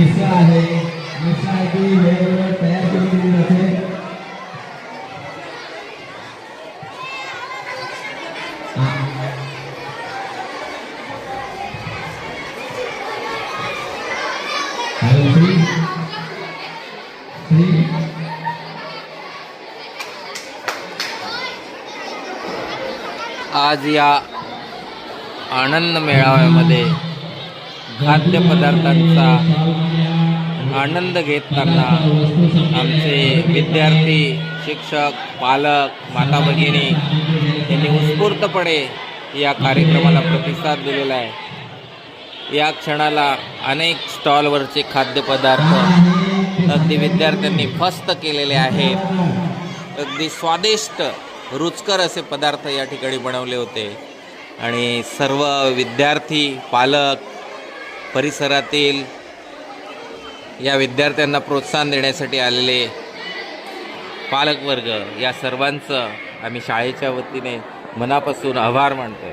मिसळ आहे, मिसळ आहे ती वेगवेगळं तयार करून दिली जाते. आज या आनंद मेळाव्यामध्ये खाद्यपदार्थांचा आनंद घेताना आमचे विद्यार्थी, शिक्षक, पालक, माता भगिनी यांनी उत्स्फूर्तपणे या कार्यक्रमाला प्रतिसाद दिलेला आहे. या क्षणाला अनेक स्टॉलवरचे खाद्यपदार्थ अगदी विद्यार्थ्यांनी फस्त केलेले आहेत. अगदी स्वादिष्ट रुचकर असे पदार्थ या ठिकाणी बनवले होते आणि सर्व विद्यार्थी, पालक, परिसरातील या विद्यार्थ्यांना प्रोत्साहन देण्यासाठी आलेले पालकवर्ग या सर्वांचं आम्ही शाळेच्या वतीने मनापासून आभार मानतोय.